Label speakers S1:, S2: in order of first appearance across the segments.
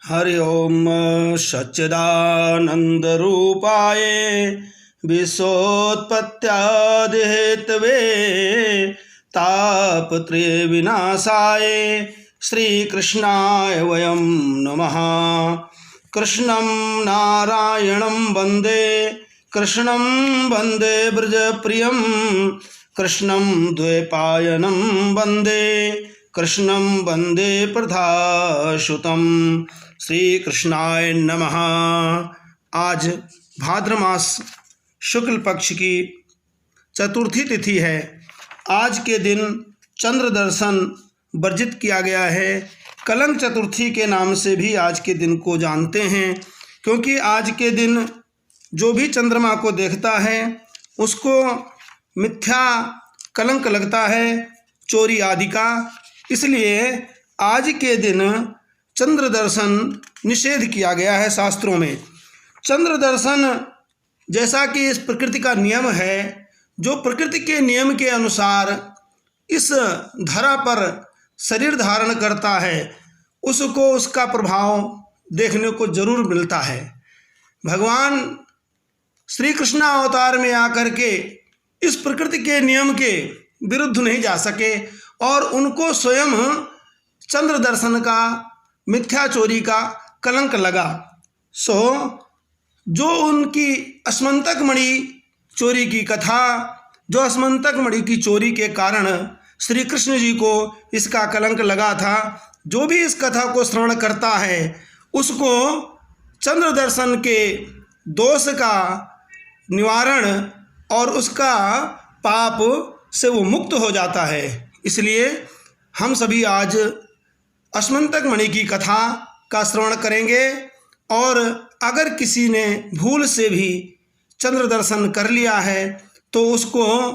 S1: हरि ओम सच्चिदानंदरूपाय विश्वोत्पत्त्यादिहेतवे तापत्रयविनाशाय श्रीकृष्णाय वयं नमः। कृष्णं नारायणं वन्दे कृष्णं वन्दे ब्रजप्रियं कृष्णं द्वैपायनं वन्दे कृष्णं वन्दे प्रधासुतं। श्री कृष्णाय नमः। आज भाद्र मास शुक्ल पक्ष की चतुर्थी तिथि है। आज के दिन चंद्र दर्शन वर्जित किया गया है। कलंक चतुर्थी के नाम से भी आज के दिन को जानते हैं, क्योंकि आज के दिन जो भी चंद्रमा को देखता है उसको मिथ्या कलंक लगता है, चोरी आदि का। इसलिए आज के दिन चंद्र दर्शन निषेध किया गया है शास्त्रों में। चंद्र दर्शन जैसा कि इस प्रकृति का नियम है, जो प्रकृति के नियम के अनुसार इस धरा पर शरीर धारण करता है उसको उसका प्रभाव देखने को जरूर मिलता है। भगवान श्री कृष्ण अवतार में आकर के इस प्रकृति के नियम के विरुद्ध नहीं जा सके और उनको स्वयं चंद्र दर्शन का, मिथ्या चोरी का कलंक लगा। सो जो उनकी अस्मंतक मणि चोरी की कथा, जो अस्मंतक मणि की चोरी के कारण श्री कृष्ण जी को इसका कलंक लगा था, जो भी इस कथा को श्रवण करता है उसको चंद्र दर्शन के दोष का निवारण और उसका पाप से वो मुक्त हो जाता है। इसलिए हम सभी आज अस्मंतक मणि की कथा का श्रवण करेंगे और अगर किसी ने भूल से भी चंद्र दर्शन कर लिया है तो उसको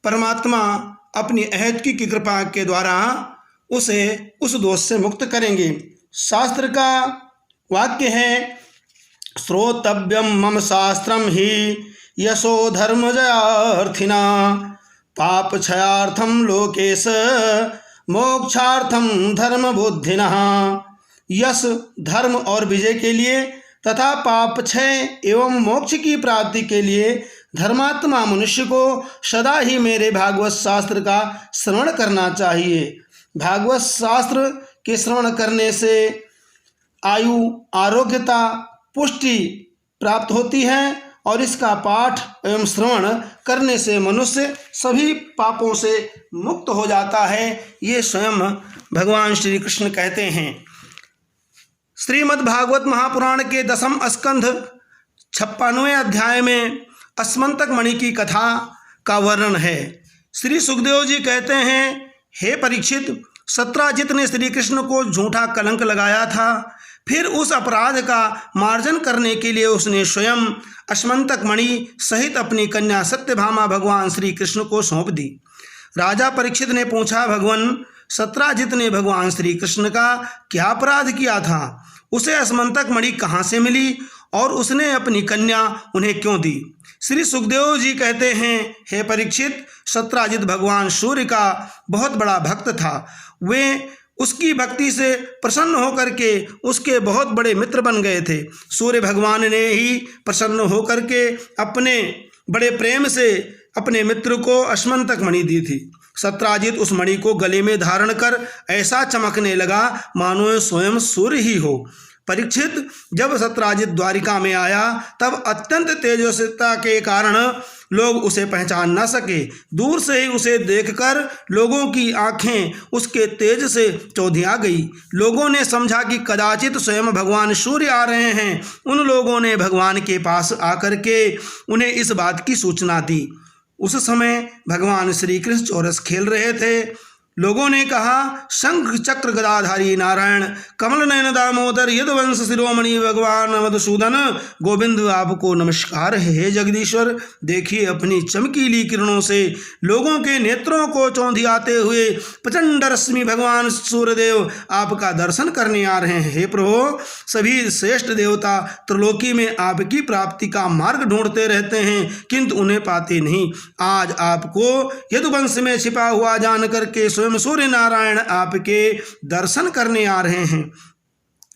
S1: परमात्मा अपनी अहैतुकी की कृपा के द्वारा उसे उस दोष से मुक्त करेंगे। शास्त्र का वाक्य है, श्रोतव्यम मम शास्त्रम ही यशो धर्म जयार्थिना पाप क्षयार्थम लोकेश मोक्षार्थम धर्म बुद्धिनः। यश, धर्म और विजय के लिए तथा पाप क्षय एवं मोक्ष की प्राप्ति के लिए धर्मात्मा मनुष्य को सदा ही मेरे भागवत शास्त्र का श्रवण करना चाहिए। भागवत शास्त्र के श्रवण करने से आयु, आरोग्यता, पुष्टि प्राप्त होती है और इसका पाठ एवं श्रवण करने से मनुष्य सभी पापों से मुक्त हो जाता है। ये स्वयं भगवान श्री कृष्ण कहते हैं। श्रीमद् भागवत महापुराण के 10वें स्कंध 56वें अध्याय में अस्मंतक मणि की कथा का वर्णन है। श्री सुखदेव जी कहते हैं, हे परीक्षित, सत्राजित ने श्री कृष्ण को झूठा कलंक लगाया था। फिर उस अपराध का मार्जन करने के लिए उसने स्वयं अस्मंतक मणि सहित अपनी कन्या सत्यभामा भगवान श्री कृष्ण को सौंप दी। राजा परीक्षित ने पूछा, भगवान, सत्राजित ने भगवान श्री कृष्ण का क्या अपराध किया था? उसे अस्मंतक मणि कहाँ से मिली और उसने अपनी कन्या उन्हें क्यों दी? श्री सुखदेव जी कहते हैं, हे परीक्षित, सत्राजित भगवान सूर्य का बहुत बड़ा भक्त था। वे उसकी भक्ति से प्रसन्न होकर के उसके बहुत बड़े मित्र बन गए थे। सूर्य भगवान ने ही प्रसन्न होकर के अपने बड़े प्रेम से अपने मित्र को अस्मंतक मणि दी थी। सत्राजित उस मणि को गले में धारण कर ऐसा चमकने लगा मानो स्वयं सूर्य ही हो। परीक्षित, जब सत्राजित द्वारिका में आया तब अत्यंत तेजस्विता के कारण लोग उसे पहचान न सके। दूर से ही उसे देखकर लोगों की आंखें उसके तेज से चौंधिया गई। लोगों ने समझा कि कदाचित स्वयं भगवान सूर्य आ रहे हैं। उन लोगों ने भगवान के पास आकर के उन्हें इस बात की सूचना दी। उस समय भगवान श्री कृष्ण चौरस खेल रहे थे। लोगों ने कहा, शंख चक्र गदाधारी नारायण कमल नयन दामोदर यदुवंश शिरोमणि भगवान मधुसूदन गोविंद, आपको नमस्कार है। हे जगदीश्वर, देखिए अपनी चमकीली किरणों से लोगों के नेत्रों को चौंधियाते हुए प्रचंड रश्मि भगवान सूर्यदेव आपका दर्शन करने आ रहे हैं। हे प्रभु, सभी श्रेष्ठ देवता त्रिलोकी में आपकी प्राप्ति का मार्ग ढूंढते रहते हैं किंतु उन्हें पाते नहीं। आज आपको यदुवंश में छिपा हुआ जान करके सूर्य नारायण आपके दर्शन करने आ रहे हैं।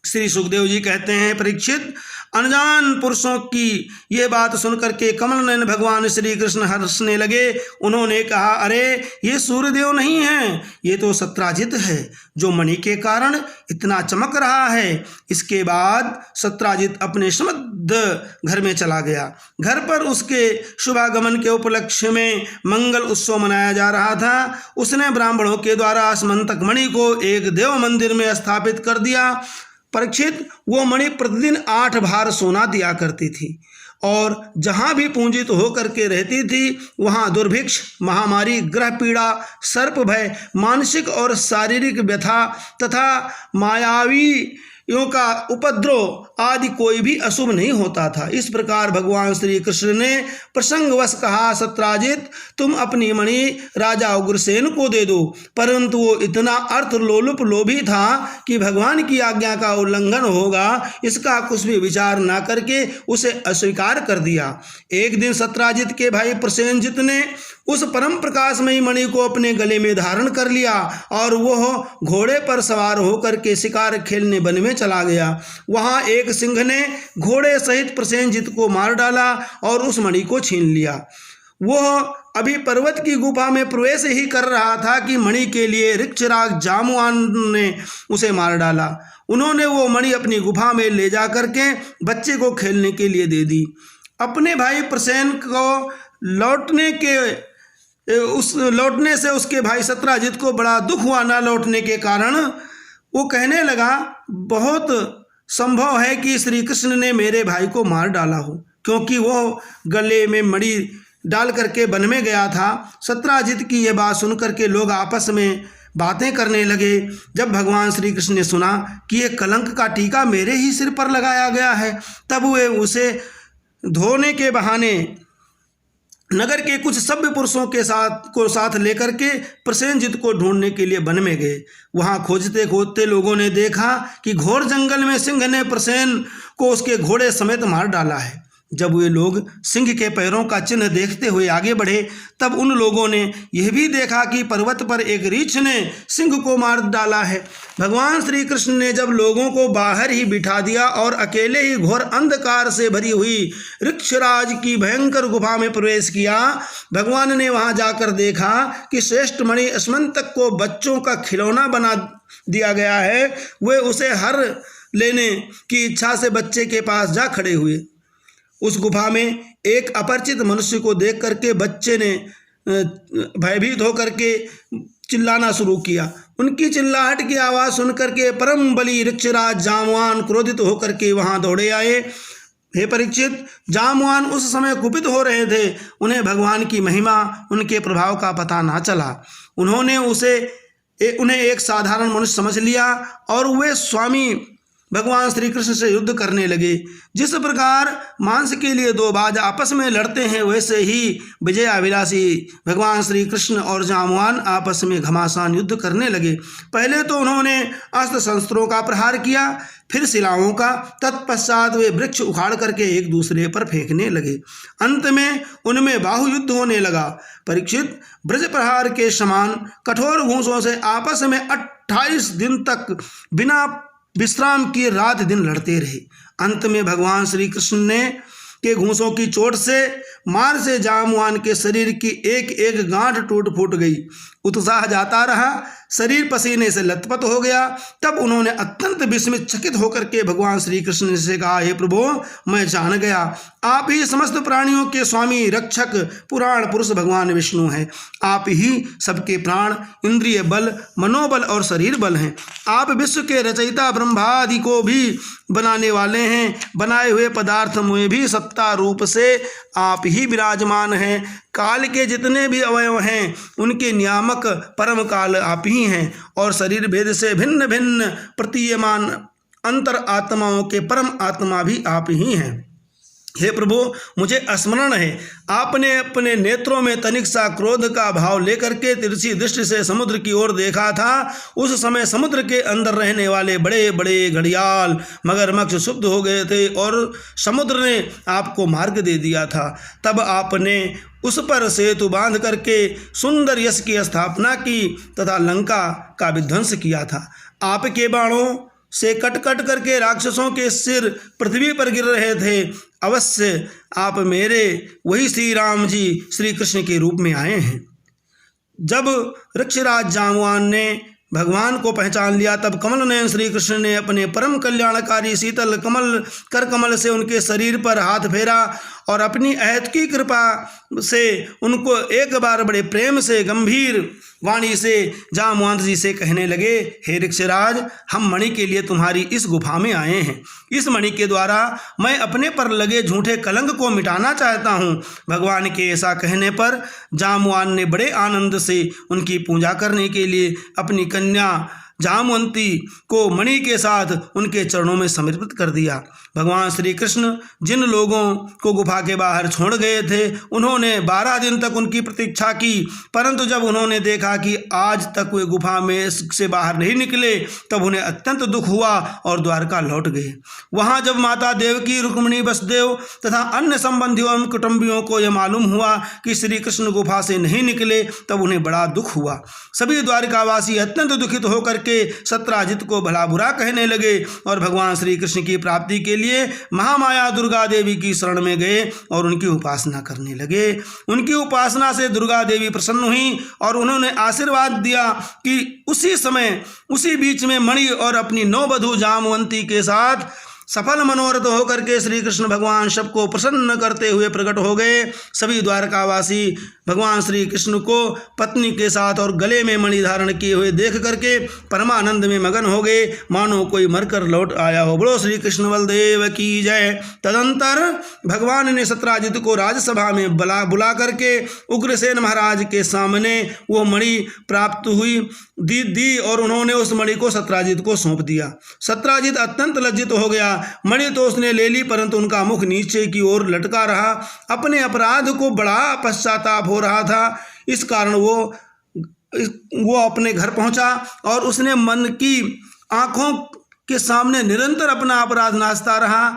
S1: श्री सुखदेव जी कहते हैं, परीक्षित, अनजान पुरुषों की ये बात सुनकर के कमल नयन भगवान श्री कृष्ण हंसने लगे। उन्होंने कहा, अरे ये सूर्यदेव नहीं है, ये तो सत्राजित है जो मणि के कारण इतना चमक रहा है। इसके बाद सत्राजित अपने समृद्ध घर में चला गया। घर पर उसके शुभागमन के उपलक्ष्य में मंगल उत्सव मनाया जा रहा था। उसने ब्राह्मणों के द्वारा स्मंतक मणि को एक देव मंदिर में स्थापित कर दिया। परीक्षित, वो मणि प्रतिदिन 8 भार सोना दिया करती थी और जहाँ भी पूंजित होकर के रहती थी वहाँ दुर्भिक्ष, महामारी, ग्रह पीड़ा, सर्प भय, मानसिक और शारीरिक व्यथा तथा मायावियों का उपद्रव आदि कोई भी अशुभ नहीं होता था। इस प्रकार भगवान श्री कृष्ण ने प्रसंगवश कहा, सत्राजित, तुम अपनी मणि राजा उग्रसेन को दे दो। परंतु वो इतना अर्थ लोभी था कि भगवान की आज्ञा का उल्लंघन होगा इसका कुछ भी विचार ना करके उसे अस्वीकार कर दिया। एक दिन सत्राजित के भाई प्रसेनजित ने उस परम प्रकाशमयी मणि को अपने गले में धारण कर लिया और वह घोड़े पर सवार होकर के शिकार खेलने वन में चला गया। वहां एक सिंह ने घोड़े सहित प्रसेनजित को मार डाला और उस मणि को छीन लिया। वह अभी पर्वत की गुफा में प्रवेश ही कर रहा था कि मणि के लिए ऋक्षराज जामवान ने उसे मार डाला। उन्होंने वो मणि अपनी गुफा में ले जा करके बच्चे को खेलने के लिए दे दी। अपने भाई प्रसेन को लौटने से उसके भाई सत्राजित को बड़ा दुख हुआ। ना लौटने के कारण वो कहने लगा, बहुत संभव है कि श्री कृष्ण ने मेरे भाई को मार डाला हो, क्योंकि वो गले में मणि डाल करके वन में गया था। सत्राजित की यह बात सुनकर के लोग आपस में बातें करने लगे। जब भगवान श्री कृष्ण ने सुना कि ये कलंक का टीका मेरे ही सिर पर लगाया गया है, तब वे उसे धोने के बहाने नगर के कुछ सभ्य पुरुषों के साथ लेकर के प्रसेनजित को ढूंढने के लिए वन में गए। वहां खोजते खोजते लोगों ने देखा कि घोर जंगल में सिंह ने प्रसेन को उसके घोड़े समेत मार डाला है। जब वे लोग सिंह के पैरों का चिन्ह देखते हुए आगे बढ़े, तब उन लोगों ने यह भी देखा कि पर्वत पर एक रीछ ने सिंह को मार डाला है। भगवान श्री कृष्ण ने जब लोगों को बाहर ही बिठा दिया और अकेले ही घोर अंधकार से भरी हुई ऋक्षराज की भयंकर गुफा में प्रवेश किया, भगवान ने वहां जाकर देखा कि श्रेष्ठ मणि स्मंतक को बच्चों का खिलौना बना दिया गया है। वे उसे हर लेने की इच्छा से बच्चे के पास जा खड़े हुए। उस गुफा में एक अपरिचित मनुष्य को देख करके बच्चे ने भयभीत होकर के चिल्लाना शुरू किया। उनकी चिल्लाहट की आवाज़ सुनकर के परम बली ऋक्षराज जामवान क्रोधित होकर के वहां दौड़े आए। हे परीक्षित, जामवान उस समय कुपित हो रहे थे। उन्हें भगवान की महिमा, उनके प्रभाव का पता ना चला। उन्हें एक साधारण मनुष्य समझ लिया और वे स्वामी भगवान श्री कृष्ण से युद्ध करने लगे। जिस प्रकार मांस के लिए दो बाज आपस में लड़ते हैं, वैसे ही विजयाभिलाषी भगवान श्री कृष्ण और जामवान आपस में घमासान युद्ध करने लगे। पहले तो उन्होंने अस्त्र शस्त्रों का प्रहार किया, फिर शिलाओं का। तत्पश्चात वे वृक्ष उखाड़ करके एक दूसरे पर फेंकने लगे। अंत में उनमें बाहु युद्ध होने लगा। परीक्षित, ब्रज प्रहार के समान कठोर घूंसों से आपस में 28 दिन तक बिना विश्राम किए रात दिन लड़ते रहे। अंत में भगवान श्री कृष्ण ने के घूंसों की चोट से मार से जामवान के शरीर की एक एक गांठ टूट फूट गई। उत्साह जाता रहा, शरीर पसीने से लथपथ हो गया। तब उन्होंने अत्यंत विस्मित चकित होकर के भगवान श्री कृष्ण से कहा, हे प्रभु, मैं जान गया आप ही समस्त प्राणियों के स्वामी, रक्षक, पुराण पुरुष भगवान विष्णु हैं। आप ही सबके प्राण, इंद्रिय बल, मनोबल और शरीर बल हैं। आप विश्व के रचयिता ब्रह्मादि को भी बनाने वाले हैं। बनाए हुए पदार्थ में भी सत्ता रूप से आप ही विराजमान हैं। काल के जितने भी अवयव हैं उनके नियामक परम काल आप ही हैं और शरीर भेद से भिन्न भिन्न प्रतीयमान अंतर आत्माओं के परम आत्मा भी आप ही हैं। हे प्रभु, मुझे स्मरण है आपने अपने नेत्रों में तनिक सा क्रोध का भाव लेकर के तिरछी दृष्टि से समुद्र की ओर देखा था। उस समय समुद्र के अंदर रहने वाले बड़े बड़े घड़ियाल मगरमच्छ शुद्ध हो गए थे और समुद्र ने आपको मार्ग दे दिया था। तब आपने उस पर सेतु बांध करके सुंदर यश की स्थापना की तथा लंका का विध्वंस किया था। आपके बाणों से कट कट करके राक्षसों के सिर पृथ्वी पर गिर रहे थे। अवश्य आप मेरे वही श्री राम जी श्री कृष्ण के रूप में आए हैं। जब वृक्षराज जाम्बवान ने भगवान को पहचान लिया, तब कमल नयन श्री कृष्ण ने अपने परम कल्याणकारी शीतल कर कमल से उनके शरीर पर हाथ फेरा और अपनी अहत की कृपा से उनको एक बार बड़े प्रेम से गंभीर वाणी से जाम्बवान जी से कहने लगे, हे वृक्षराज, हम मणि के लिए तुम्हारी इस गुफा में आए हैं। इस मणि के द्वारा मैं अपने पर लगे झूठे कलंक को मिटाना चाहता हूँ। भगवान के ऐसा कहने पर जाम्बवान ने बड़े आनंद से उनकी पूजा करने के लिए अपनी कन्या जामवंती को मणि के साथ उनके चरणों में समर्पित कर दिया। भगवान श्री कृष्ण जिन लोगों को गुफा के बाहर छोड़ गए थे, उन्होंने 12 दिन तक उनकी प्रतीक्षा की, परंतु जब उन्होंने देखा कि आज तक वे गुफा में से बाहर नहीं निकले, तब उन्हें अत्यंत दुख हुआ और द्वारका लौट गए। वहाँ जब माता देवकी, रुक्मिणी, वसुदेव तथा अन्य संबंधियों एवं कुटुंबियों को यह मालूम हुआ कि श्री कृष्ण गुफा से नहीं निकले, तब उन्हें बड़ा दुख हुआ। सभी द्वारकावासी अत्यंत दुखित होकर के सत्राजित को भला बुरा कहने लगे और भगवान श्री कृष्ण की प्राप्ति के लिए महामाया दुर्गा देवी की शरण में गए और उनकी उपासना करने लगे। उनकी उपासना से दुर्गा देवी प्रसन्न हुई और उन्होंने आशीर्वाद दिया कि उसी समय उसी बीच में मणि और अपनी 9 वधू जामवंती के साथ सफल मनोरथ होकर के श्री कृष्ण भगवान सबको प्रसन्न करते हुए प्रकट हो गए। सभी द्वारकावासी भगवान श्री कृष्ण को पत्नी के साथ और गले में मणि धारण किए हुए देख करके परमानंद में मगन हो गए, मानो कोई मरकर लौट आया हो। बोलो श्री कृष्ण बलदेव की जय। तदंतर भगवान ने सत्राजित को राजसभा में बुला करके उग्रसेन महाराज के सामने वो मणि प्राप्त हुई दी और उन्होंने उस मणि को सत्राजित को सौंप दिया। सत्राजित अत्यंत लज्जित हो गया। मणि तो उसने ले ली, परंतु उनका मुख नीचे की ओर लटका रहा। अपने अपराध को बड़ा पश्चाताप हो रहा था। इस कारण वो अपने घर पहुंचा और उसने मन की आंखों के सामने निरंतर अपना अपराध नाचता रहा।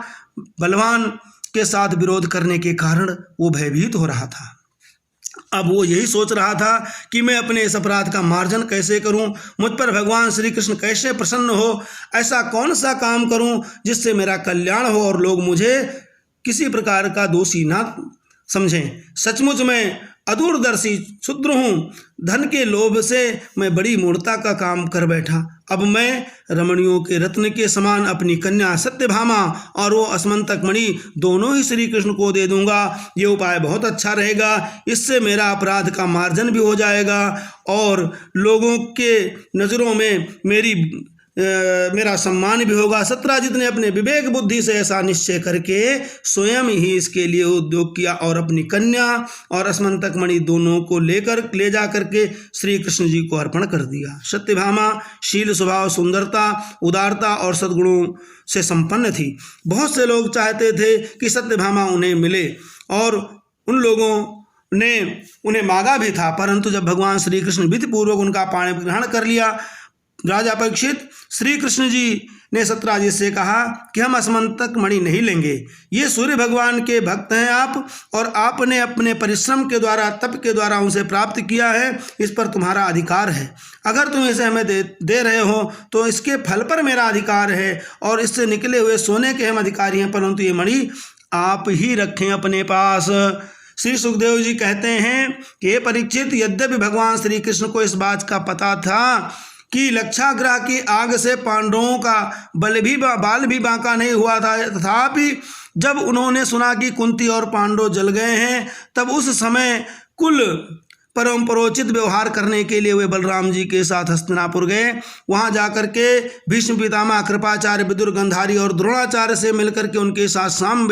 S1: बलवान के साथ विरोध करने के कारण वो भयभीत हो रहा था। अब वो यही सोच रहा था कि मैं अपने इस अपराध का मार्जन कैसे करूं, मुझ पर भगवान श्री कृष्ण कैसे प्रसन्न हो, ऐसा कौन सा काम करूं जिससे मेरा कल्याण हो और लोग मुझे किसी प्रकार का दोषी ना समझें। सचमुच मैं अदूरदर्शी क्षुद्र हूँ, धन के लोभ से मैं बड़ी मूर्खता का काम कर बैठा। अब मैं रमणियों के रत्न के समान अपनी कन्या सत्यभामा और वो असमंतक मणि दोनों ही श्री कृष्ण को दे दूंगा। ये उपाय बहुत अच्छा रहेगा, इससे मेरा अपराध का मार्जन भी हो जाएगा और लोगों के नज़रों में मेरा सम्मान भी होगा। सत्राजित ने अपने विवेक बुद्धि से ऐसा निश्चय करके स्वयं ही इसके लिए उद्योग किया और अपनी कन्या और असमंतक मणि दोनों को ले जा करके श्री कृष्ण जी को अर्पण कर दिया। सत्यभामा शील, स्वभाव, सुंदरता, उदारता और सद्गुणों से संपन्न थी। बहुत से लोग चाहते थे कि सत्यभामा उन्हें मिले और उन लोगों ने उन्हें मांगा भी था, परंतु जब भगवान श्री कृष्ण विधिपूर्वक उनका पाणी ग्रहण कर लिया, राजा परीक्षित, श्री कृष्ण जी ने सत्राजित से कहा कि हम असमंतक मणि नहीं लेंगे। ये सूर्य भगवान के भक्त हैं आप, और आपने अपने परिश्रम के द्वारा, तप के द्वारा उनसे प्राप्त किया है, इस पर तुम्हारा अधिकार है। अगर तुम इसे हमें दे रहे हो तो इसके फल पर मेरा अधिकार है और इससे निकले हुए सोने के हम अधिकारी हैं, परंतु ये मणि आप ही रखें अपने पास। श्री सुखदेव जी कहते हैं कि परीक्षित, यद्यपि भगवान श्री कृष्ण को इस बात का पता था कि लक्षाग्रह की आग से पांडवों का बाल भी बांका नहीं हुआ था, तथापि जब उन्होंने सुना कि कुंती और पांडव जल गए हैं, तब उस समय कुल परमपरोचित व्यवहार करने के लिए वे बलराम जी के साथ हस्तिनापुर गए। वहां जाकर के भीष्म पितामह, कृपाचार्य, विदुर, गंधारी और द्रोणाचार्य से मिलकर के उनके साथ साम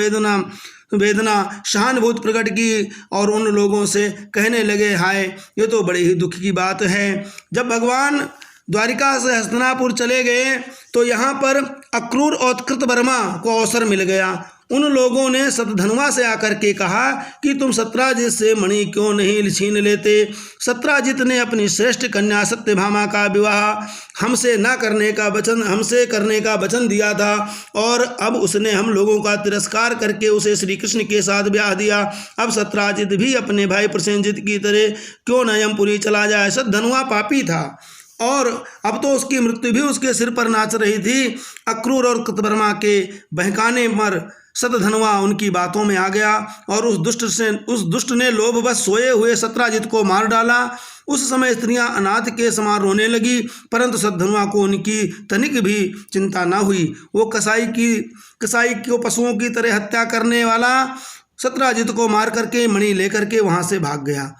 S1: वेदना सहानुभूति प्रकट की और उन लोगों से कहने लगे, हाय, ये तो बड़े ही दुख की बात है। जब भगवान द्वारिका से हस्तिनापुर चले गए तो यहाँ पर अक्रूर और कृतवर्मा को अवसर मिल गया। उन लोगों ने सतधनुआ से आकर के कहा कि तुम सत्राजित से मणि क्यों नहीं छीन लेते। सत्राजित ने अपनी श्रेष्ठ कन्या सत्यभामा का विवाह हमसे करने का वचन दिया था और अब उसने हम लोगों का तिरस्कार करके उसे श्री कृष्ण के साथ ब्याह दिया। अब सत्राजित भी अपने भाई प्रसेनजित की तरह क्यों न यमपुरी चला जाए। सतधनुआ पापी था और अब तो उसकी मृत्यु भी उसके सिर पर नाच रही थी। अक्रूर और कृतवर्मा के बहकाने पर सतधनवा उनकी बातों में आ गया और उस दुष्ट ने लोभवश सोए हुए सत्राजित को मार डाला। उस समय स्त्रियां अनाथ के समान रोने लगी, परंतु सतधनवा को उनकी तनिक भी चिंता न हुई। वो कसाई को पशुओं की तरह हत्या करने वाला सत्राजित को मार करके मणि लेकर के वहां से भाग गया।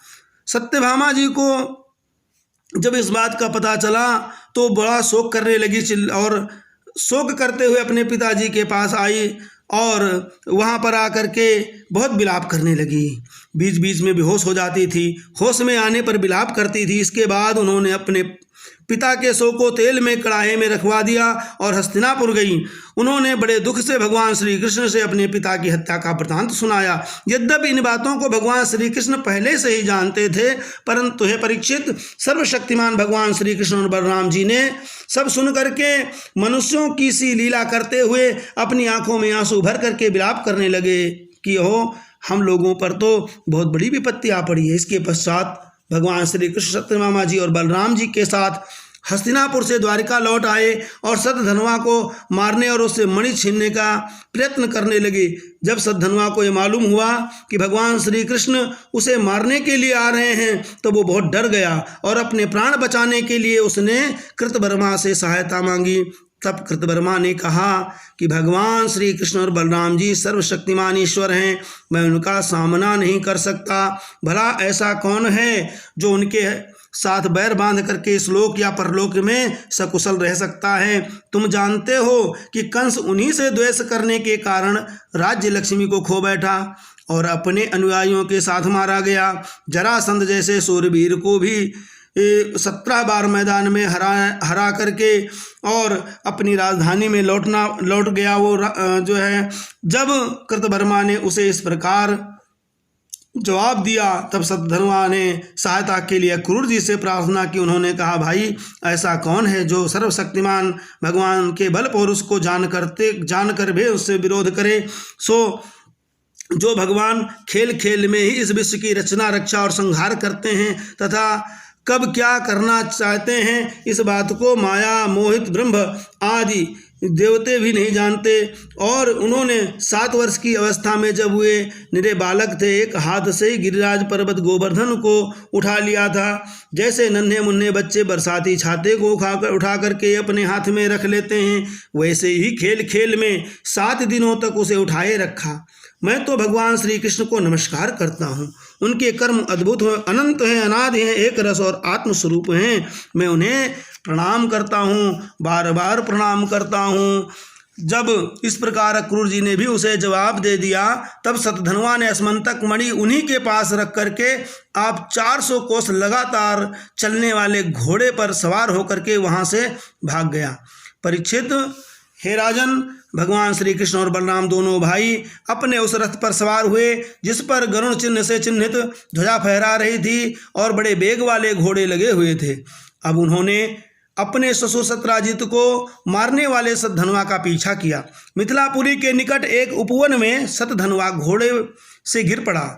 S1: सत्यभामा जी को जब इस बात का पता चला तो बड़ा शोक करने लगी और शोक करते हुए अपने पिताजी के पास आई और वहाँ पर आकर के बहुत विलाप करने लगी। बीच बीच में बेहोश हो जाती थी, होश में आने पर विलाप करती थी। इसके बाद उन्होंने अपने पिता के शव को तेल में कढ़ाई में रखवा दिया और हस्तिनापुर गई। उन्होंने बड़े दुख से भगवान श्री कृष्ण से अपने पिता की हत्या का वृत्तांत सुनाया। यद्यपि इन बातों को भगवान श्री कृष्ण पहले से ही जानते थे, परंतु हे परीक्षित, सर्वशक्तिमान भगवान श्री कृष्ण और बलराम जी ने सब सुन करके मनुष्यों की सी लीला करते हुए अपनी आंखों में आंसू भर करके विलाप करने लगे कि हो, हम लोगों पर तो बहुत बड़ी विपत्ति आ पड़ी है। इसके पश्चात भगवान श्री कृष्ण सत्यभामा जी और बलराम जी के साथ हस्तिनापुर से द्वारिका लौट आए और सतधनवा को मारने और उससे मणि छीनने का प्रयत्न करने लगे। जब सतधनवा को ये मालूम हुआ कि भगवान श्री कृष्ण उसे मारने के लिए आ रहे हैं तो वो बहुत डर गया और अपने प्राण बचाने के लिए उसने कृतवर्मा से सहायता मांगी। तब कृतवर्मा ने कहा कि भगवान श्री कृष्ण और बलराम जी सर्वशक्तिमान ईश्वर हैं, मैं उनका सामना नहीं कर सकता। भला ऐसा कौन है जो उनके साथ बैर बांध करके इस लोक या परलोक में सकुशल रह सकता है। तुम जानते हो कि कंस उन्हीं से द्वेष करने के कारण राज्य लक्ष्मी को खो बैठा और अपने अनुयायियों के साथ मारा गया। जरासंध जैसे सूरवीर को भी 17 बार मैदान में हरा करके और अपनी राजधानी में लौट गया वो जो है। जब कृतवर्मा ने उसे इस प्रकार जवाब दिया तब सतधनवा ने सहायता के लिए अक्रूर जी से प्रार्थना की। उन्होंने कहा, भाई ऐसा कौन है जो सर्वशक्तिमान भगवान के बल पौरुष को जानकर भी उससे विरोध करे। सो जो भगवान खेल खेल में ही इस विश्व की रचना रक्षा और संहार करते हैं तथा कब क्या करना चाहते हैं, इस बात को माया मोहित ब्रह्म आदि देवते भी नहीं जानते। और उन्होंने 7 वर्ष की अवस्था में जब वे निरे बालक थे, एक हाथ से ही गिरिराज पर्वत गोवर्धन को उठा लिया था। जैसे नन्हे मुन्ने बच्चे बरसाती छाते को उठा करके अपने हाथ में रख लेते हैं, वैसे ही खेल खेल में 7 दिनों तक उसे उठाए रखा। मैं तो भगवान श्री कृष्ण को नमस्कार करता हूँ। उनके कर्म अद्भुत हैं, अनंत हैं, अनादि हैं, एक रस और आत्मस्वरूप हैं। मैं उन्हें प्रणाम करता हूँ, बार बार प्रणाम करता हूँ। जब इस प्रकार अक्रूर जी ने भी उसे जवाब दे दिया तब सतधनवा ने अस्मंतक मणि उन्हीं के पास रख करके आप 400 कोस लगातार चलने वाले घोड़े पर सवार होकर के वहाँ से भाग गया। परीक्षित, हे राजन, भगवान श्री कृष्ण और बलराम दोनों भाई अपने उस रथ पर सवार हुए जिस पर गरुण चिन्ह से चिन्हित ध्वजा फहरा रही थी और बड़े बेग वाले घोड़े लगे हुए थे। अब उन्होंने अपने ससुर सत्राजित को मारने वाले सतधनवा का पीछा किया। मिथिलापुरी के निकट एक उपवन में सतधनवा घोड़े से गिर पड़ा।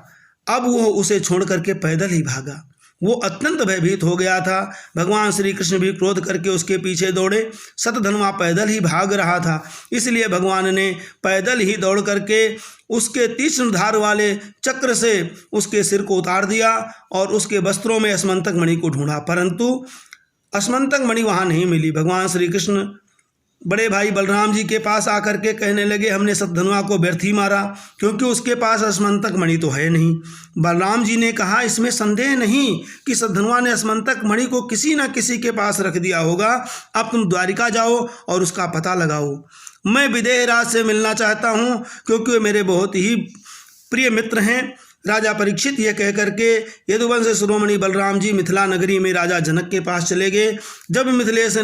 S1: अब वो उसे छोड़ करके पैदल ही भागा। वो अत्यंत भयभीत हो गया था। भगवान श्री कृष्ण भी क्रोध करके उसके पीछे दौड़े। सतधनवा पैदल ही भाग रहा था, इसलिए भगवान ने पैदल ही दौड़ करके उसके तीक्ष्ण धार वाले चक्र से उसके सिर को उतार दिया और उसके वस्त्रों में अस्मंतक मणि को ढूंढा, परंतु अस्मंतक मणि वहाँ नहीं मिली। भगवान श्री कृष्ण बड़े भाई बलराम जी के पास आकर के कहने लगे, हमने सतधनवा को व्यर्थ ही मारा क्योंकि उसके पास अस्मंतक मणि तो है नहीं। बलराम जी ने कहा, इसमें संदेह नहीं कि सतधनवा ने अस्मंतक मणि को किसी न किसी के पास रख दिया होगा। अब तुम द्वारिका जाओ और उसका पता लगाओ। मैं विदेह राज से मिलना चाहता हूँ क्योंकि वे मेरे बहुत ही प्रिय मित्र हैं। राजा परीक्षित ये कह करके यदुवंश शिरोमणि बलराम जी मिथिला नगरी में राजा जनक के पास चले गए। जब मिथिलेश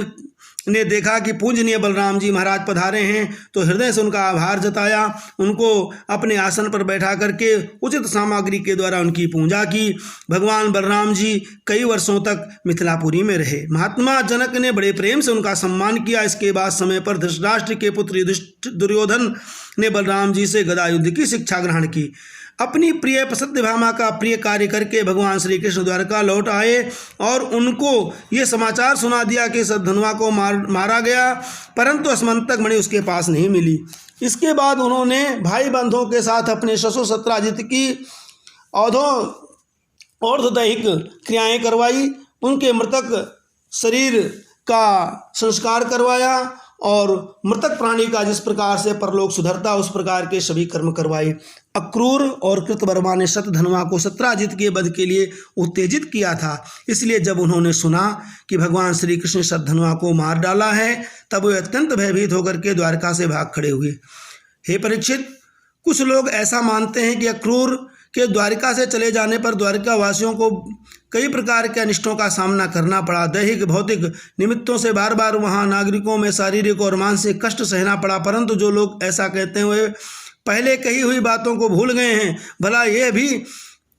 S1: ने देखा कि पूजनीय बलराम जी महाराज पधारे हैं तो हृदय से उनका आभार जताया। उनको अपने आसन पर बैठा करके उचित सामग्री के द्वारा उनकी पूजा की। भगवान बलराम जी कई वर्षों तक मिथिलापुरी में रहे। महात्मा जनक ने बड़े प्रेम से उनका सम्मान किया। इसके बाद समय पर धृतराष्ट्र के पुत्र दुर्योधन ने बलराम जी से गदा युद्ध की शिक्षा ग्रहण की। अपनी प्रिय सत्यभामा का प्रिय कार्य करके भगवान श्री कृष्ण द्वारका लौट आए और उनको ये समाचार सुना दिया कि सद्धनुआ को मारा गया, परंतु स्मंतक मणि उसके पास नहीं मिली। इसके बाद उन्होंने भाई बंधुओं के साथ अपने ससुर सत्राजित की और्धदैहिक क्रियाएं करवाई, उनके मृतक शरीर का संस्कार करवाया और मृतक प्राणी का जिस प्रकार से परलोक सुधरता उस प्रकार के सभी कर्म करवाए। अक्रूर और कृतवर्मा ने शतधन्वा को सत्राजित के वध के लिए उत्तेजित किया था। इसलिए जब उन्होंने सुना कि भगवान श्री कृष्ण ने शतधन्वा को मार डाला है तब वे अत्यंत भयभीत होकर के द्वारका से भाग खड़े हुए। हे परीक्षित, कुछ लोग ऐसा मानते हैं कि अक्रूर के द्वारिका से चले जाने पर द्वारिका वासियों को कई प्रकार के अनिष्टों का सामना करना पड़ा। दैहिक भौतिक निमित्तों से बार बार वहां नागरिकों में शारीरिक और मानसिक कष्ट सहना पड़ा, परंतु जो लोग ऐसा कहते हैं वे पहले कही हुई बातों को भूल गए हैं। भला यह भी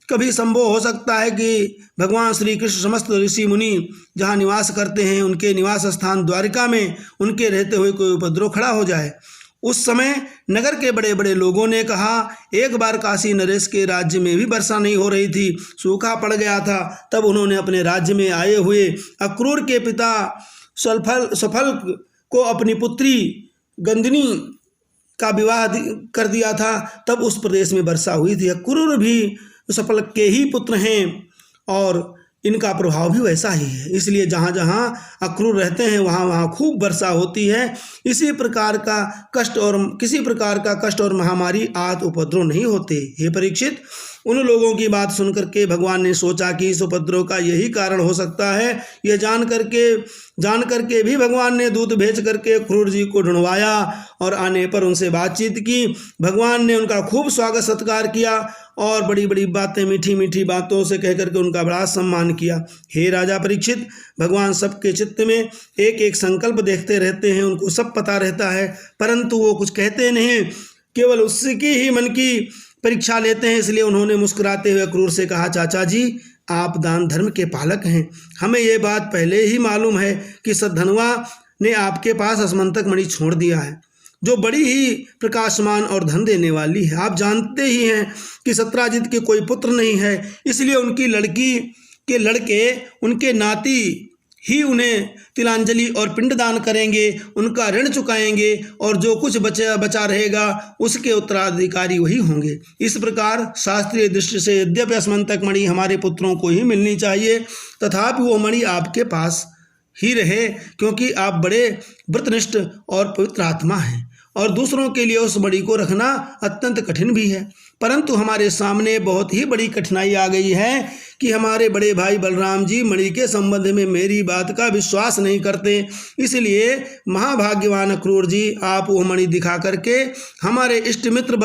S1: कभी संभव हो सकता है कि भगवान श्री कृष्ण समस्त ऋषि मुनि जहाँ निवास करते हैं उनके निवास स्थान द्वारिका में उनके रहते हुए कोई उपद्रव खड़ा हो जाए। उस समय नगर के बड़े बड़े लोगों ने कहा, एक बार काशी नरेश के राज्य में भी वर्षा नहीं हो रही थी, सूखा पड़ गया था। तब उन्होंने अपने राज्य में आए हुए अक्रूर के पिता सफल को अपनी पुत्री गंदिनी का विवाह कर दिया था, तब उस प्रदेश में वर्षा हुई थी। अक्रूर भी सफल के ही पुत्र हैं और इनका प्रभाव भी वैसा ही है, इसलिए जहाँ जहाँ अक्रूर रहते हैं वहाँ वहाँ खूब वर्षा होती है। इसी प्रकार का कष्ट और किसी प्रकार का कष्ट और महामारी आदि उपद्रव नहीं होते। हे परीक्षित, उन लोगों की बात सुनकर के भगवान ने सोचा कि इस उपद्रव का यही कारण हो सकता है। यह जान करके भी भगवान ने दूत भेज करके अक्रूर जी को ढूंढवाया और आने पर उनसे बातचीत की। भगवान ने उनका खूब स्वागत सत्कार किया और बड़ी बड़ी बातें मीठी मीठी बातों से कह करके उनका बड़ा सम्मान किया। हे राजा परीक्षित, भगवान सबके चित्त में एक एक संकल्प देखते रहते हैं, उनको सब पता रहता है, परंतु वो कुछ कहते नहीं, केवल उसकी ही मन की परीक्षा लेते हैं। इसलिए उन्होंने मुस्कुराते हुए अक्रूर से कहा, चाचा जी आप दान धर्म के पालक हैं, हमें ये बात पहले ही मालूम है कि सद्धन्वा ने आपके पास अस्मंतक मणि छोड़ दिया है जो बड़ी ही प्रकाशमान और धन देने वाली है। आप जानते ही हैं कि सत्राजित के कोई पुत्र नहीं है, इसलिए उनकी लड़की के लड़के उनके नाती ही उन्हें तिलांजलि और पिंडदान करेंगे, उनका ऋण चुकाएंगे और जो कुछ बचा रहेगा उसके उत्तराधिकारी वही होंगे। इस प्रकार शास्त्रीय दृष्टि से यद्यपि अस्मंतक मणि हमारे पुत्रों को ही मिलनी चाहिए, तथापि वो मणि आपके पास ही रहे, क्योंकि आप बड़े व्रतनिष्ठ और पवित्र आत्मा हैं और दूसरों के लिए उस मणि को रखना अत्यंत कठिन भी है। परंतु हमारे सामने बहुत ही बड़ी कठिनाई आ गई है कि हमारे बड़े भाई बलराम जी मणि के संबंध में मेरी बात का विश्वास नहीं करते। इसलिए महाभाग्यवान अक्रूर जी, आप वो मणि दिखा करके हमारे इष्ट मित्र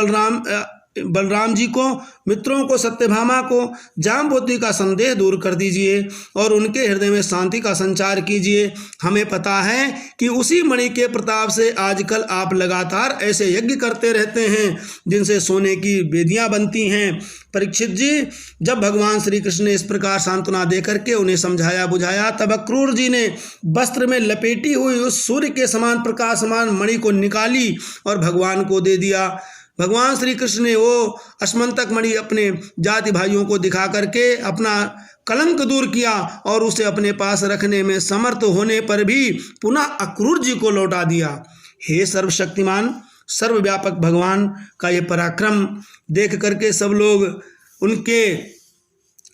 S1: बलराम जी को, मित्रों को, सत्यभामा को, जाम्बवती का संदेह दूर कर दीजिए और उनके हृदय में शांति का संचार कीजिए। हमें पता है कि उसी मणि के प्रताप से आजकल आप लगातार ऐसे यज्ञ करते रहते हैं जिनसे सोने की वेदियां बनती हैं। परीक्षित जी, जब भगवान श्री कृष्ण ने इस प्रकार सांत्वना दे करके उन्हें समझाया बुझाया, तब अक्रूर जी ने वस्त्र में लपेटी हुई उस सूर्य के समान प्रकाशमान मणि को निकाली और भगवान को दे दिया। भगवान श्री कृष्ण ने वो अस्मंतक मणि अपने जाति भाइयों को दिखा करके अपना कलंक दूर किया और उसे अपने पास रखने में समर्थ होने पर भी पुनः अक्रूर जी को लौटा दिया। हे सर्वशक्तिमान सर्वव्यापक भगवान का ये पराक्रम देख करके सब लोग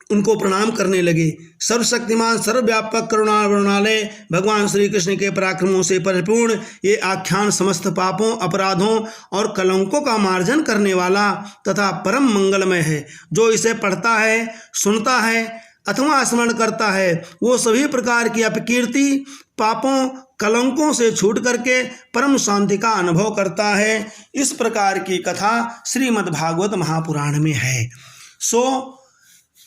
S1: उनको प्रणाम करने लगे। सर्वशक्तिमान सर्वव्यापक करुणालय भगवान श्री कृष्ण के पराक्रमों से परिपूर्ण ये आख्यान समस्त पापों, अपराधों और कलंकों का मार्जन करने वाला तथा परम मंगलमय है। जो इसे पढ़ता है, सुनता है अथवा स्मरण करता है, वो सभी प्रकार की अपकीर्ति, पापों, कलंकों से छूट करके परम शांति का अनुभव करता है। इस प्रकार की कथा श्रीमद् भागवत महापुराण में है।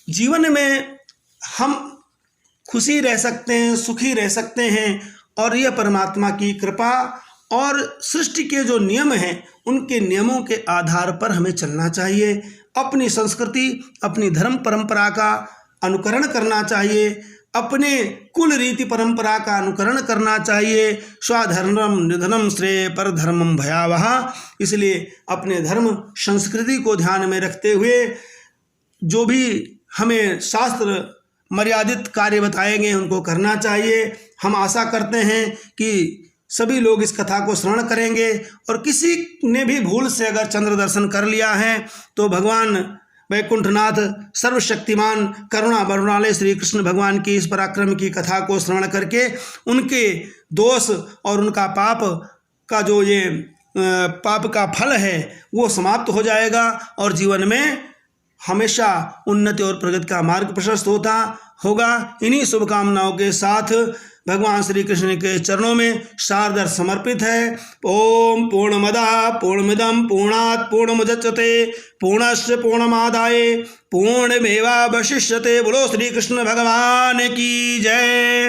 S1: जीवन में हम खुशी रह सकते हैं, सुखी रह सकते हैं और यह परमात्मा की कृपा और सृष्टि के जो नियम हैं उनके नियमों के आधार पर हमें चलना चाहिए। अपनी संस्कृति, अपनी धर्म परंपरा का अनुकरण करना चाहिए, अपने कुल रीति परंपरा का अनुकरण करना चाहिए। स्वधर्मम निधनम श्रेय पर धर्मम भयावह। इसलिए अपने धर्म संस्कृति को ध्यान में रखते हुए जो भी हमें शास्त्र मर्यादित कार्य बताएंगे उनको करना चाहिए। हम आशा करते हैं कि सभी लोग इस कथा को श्रवण करेंगे और किसी ने भी भूल से अगर चंद्र दर्शन कर लिया है तो भगवान वैकुंठनाथ सर्वशक्तिमान करुणा बरुणालय श्री कृष्ण भगवान की इस पराक्रम की कथा को श्रवण करके उनके दोष और उनका पाप का जो ये पाप का फल है वो समाप्त हो जाएगा और जीवन में हमेशा उन्नति और प्रगति का मार्ग प्रशस्त होता होगा। इन्हीं शुभकामनाओं के साथ भगवान श्री कृष्ण के चरणों में सादर समर्पित है। ओम पूर्णमदः पूर्णमिदं पूर्णात् पूर्णमुदच्यते पूर्णस्य पूर्णमादाय पूर्णमेवावशिष्यते। बोलो श्री कृष्ण भगवान की जय।